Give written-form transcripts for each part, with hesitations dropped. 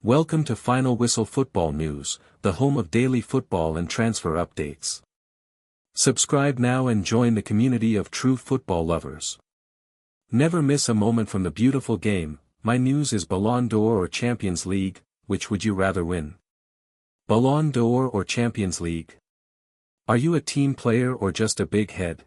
Welcome to Final Whistle Football News, the home of daily football and transfer updates. Subscribe now and join the community of true football lovers. Never miss a moment from the beautiful game. My news is Ballon d'Or or Champions League, which would you rather win? Ballon d'Or or Champions League? Are you a team player or just a big head?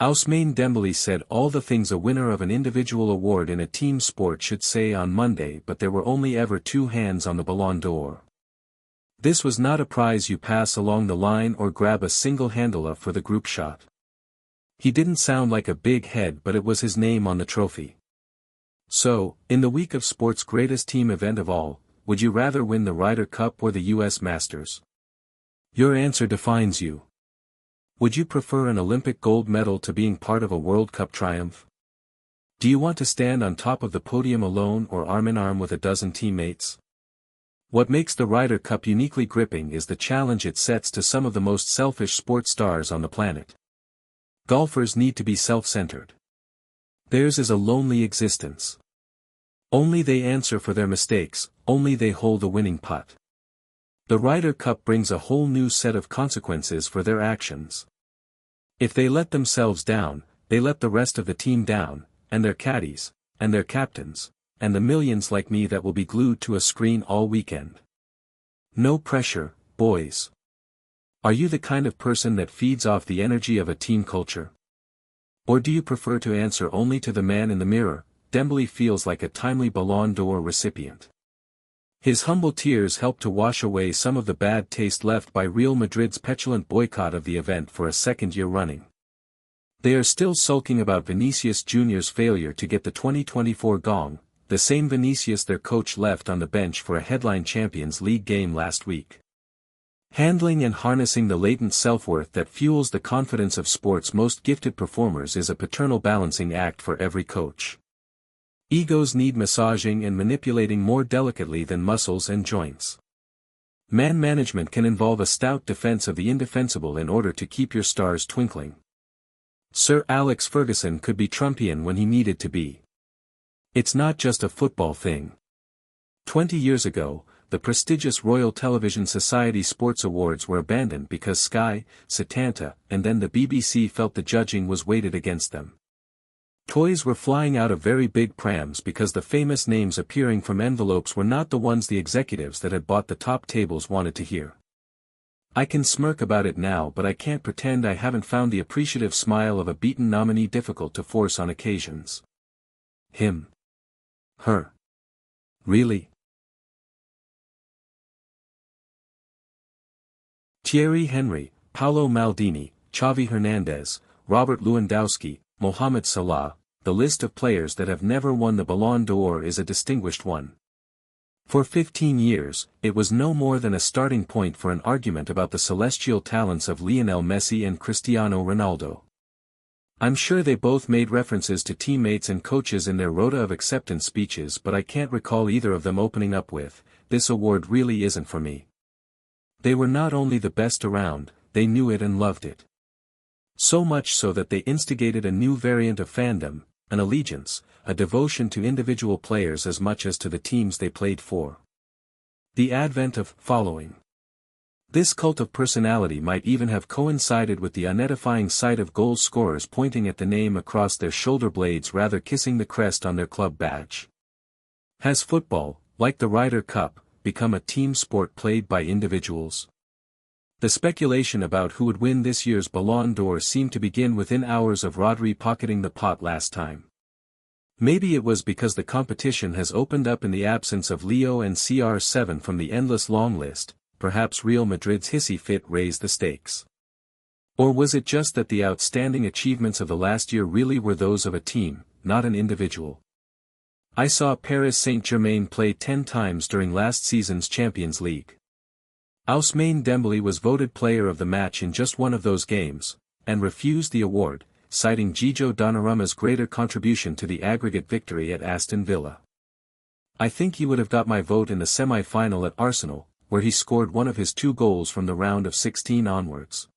Ousmane Dembele said all the things a winner of an individual award in a team sport should say on Monday, but there were only ever two hands on the Ballon d'Or. This was not a prize you pass along the line or grab a single handle of for the group shot. He didn't sound like a big head, but it was his name on the trophy. So, in the week of sport's greatest team event of all, would you rather win the Ryder Cup or the US Masters? Your answer defines you. Would you prefer an Olympic gold medal to being part of a World Cup triumph? Do you want to stand on top of the podium alone or arm in arm with a dozen teammates? What makes the Ryder Cup uniquely gripping is the challenge it sets to some of the most selfish sports stars on the planet. Golfers need to be self-centered. Theirs is a lonely existence. Only they answer for their mistakes, only they hold the winning putt. The Ryder Cup brings a whole new set of consequences for their actions. If they let themselves down, they let the rest of the team down, and their caddies, and their captains, and the millions like me that will be glued to a screen all weekend. No pressure, boys. Are you the kind of person that feeds off the energy of a team culture? Or do you prefer to answer only to the man in the mirror? Dembele feels like a timely Ballon d'Or recipient. His humble tears helped to wash away some of the bad taste left by Real Madrid's petulant boycott of the event for a second year running. They are still sulking about Vinicius Jr.'s failure to get the 2024 gong, the same Vinicius their coach left on the bench for a headline Champions League game last week. Handling and harnessing the latent self-worth that fuels the confidence of sport's most gifted performers is a paternal balancing act for every coach. Egos need massaging and manipulating more delicately than muscles and joints. Man management can involve a stout defense of the indefensible in order to keep your stars twinkling. Sir Alex Ferguson could be Trumpian when he needed to be. It's not just a football thing. 20 years ago, the prestigious Royal Television Society Sports Awards were abandoned because Sky, Setanta, and then the BBC felt the judging was weighted against them. Toys were flying out of very big prams because the famous names appearing from envelopes were not the ones the executives that had bought the top tables wanted to hear. I can smirk about it now, but I can't pretend I haven't found the appreciative smile of a beaten nominee difficult to force on occasions. Him. Her. Really? Thierry Henry, Paolo Maldini, Xavi Hernandez, Robert Lewandowski, Mohamed Salah. The list of players that have never won the Ballon d'Or is a distinguished one. For 15 years, it was no more than a starting point for an argument about the celestial talents of Lionel Messi and Cristiano Ronaldo. I'm sure they both made references to teammates and coaches in their rota of acceptance speeches, but I can't recall either of them opening up with, "This award really isn't for me." They were not only the best around, they knew it and loved it. So much so that they instigated a new variant of fandom, an allegiance, a devotion to individual players as much as to the teams they played for. The advent of following. This cult of personality might even have coincided with the unedifying sight of goal scorers pointing at the name across their shoulder blades rather kissing the crest on their club badge. Has football, like the Ryder Cup, become a team sport played by individuals? The speculation about who would win this year's Ballon d'Or seemed to begin within hours of Rodri pocketing the pot last time. Maybe it was because the competition has opened up in the absence of Leo and CR7 from the endless long list, perhaps Real Madrid's hissy fit raised the stakes. Or was it just that the outstanding achievements of the last year really were those of a team, not an individual? I saw Paris Saint-Germain play 10 times during last season's Champions League. Ousmane Dembele was voted player of the match in just one of those games, and refused the award, citing Gigi Donnarumma's greater contribution to the aggregate victory at Aston Villa. I think he would have got my vote in the semi-final at Arsenal, where he scored one of his 2 goals from the round of 16 onwards.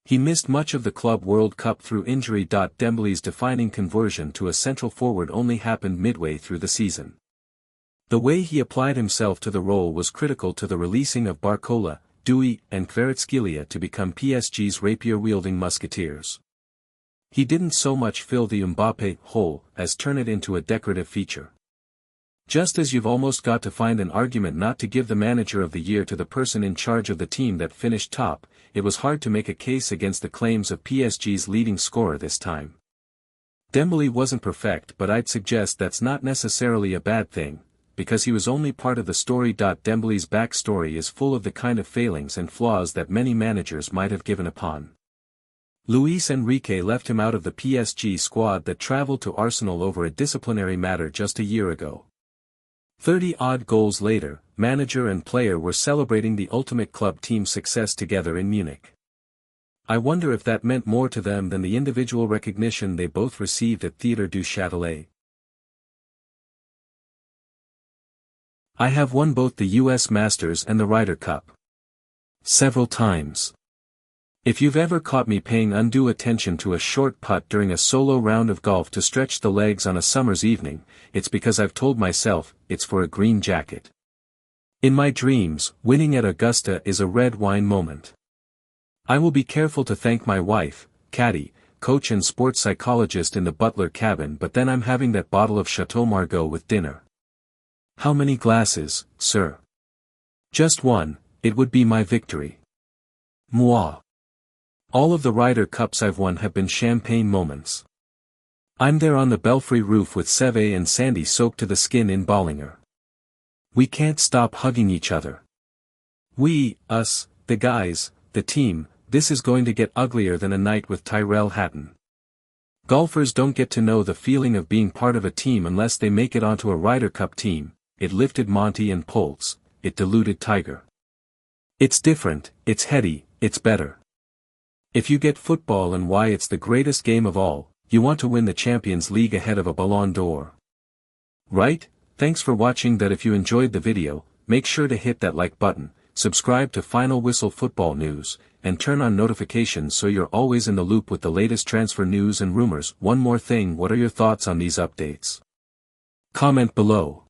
He missed much of the Club World Cup through injury. Dembele's defining conversion to a central forward only happened midway through the season. The way he applied himself to the role was critical to the releasing of Barcola, Douy, and Kvaratskhelia to become PSG's rapier-wielding musketeers. He didn't so much fill the Mbappé hole as turn it into a decorative feature. Just as you've almost got to find an argument not to give the manager of the year to the person in charge of the team that finished top, it was hard to make a case against the claims of PSG's leading scorer this time. Dembélé wasn't perfect, but I'd suggest that's not necessarily a bad thing, because he was only part of the story. Dembélé's backstory is full of the kind of failings and flaws that many managers might have given upon. Luis Enrique left him out of the PSG squad that travelled to Arsenal over a disciplinary matter just a year ago. 30-odd goals later, manager and player were celebrating the ultimate club team success together in Munich. I wonder if that meant more to them than the individual recognition they both received at Théâtre du Châtelet. I have won both the US Masters and the Ryder Cup. Several times. If you've ever caught me paying undue attention to a short putt during a solo round of golf to stretch the legs on a summer's evening, it's because I've told myself, it's for a green jacket. In my dreams, winning at Augusta is a red wine moment. I will be careful to thank my wife, caddy, coach and sports psychologist in the butler cabin, but then I'm having that bottle of Chateau Margaux with dinner. How many glasses, sir? Just one, it would be my victory. Moi. All of the Ryder Cups I've won have been champagne moments. I'm there on the belfry roof with Seve and Sandy soaked to the skin in Bollinger. We can't stop hugging each other. We, us, the guys, the team, this is going to get uglier than a night with Tyrell Hatton. Golfers don't get to know the feeling of being part of a team unless they make it onto a Ryder Cup team. It lifted Monty and Poltz, it diluted Tiger. It's different, it's heady, it's better. If you get football and why it's the greatest game of all, you want to win the Champions League ahead of a Ballon d'Or. Right? Thanks for watching. That if you enjoyed the video, make sure to hit that like button, subscribe to Final Whistle Football News, and turn on notifications so you're always in the loop with the latest transfer news and rumors. One more thing, what are your thoughts on these updates? Comment below.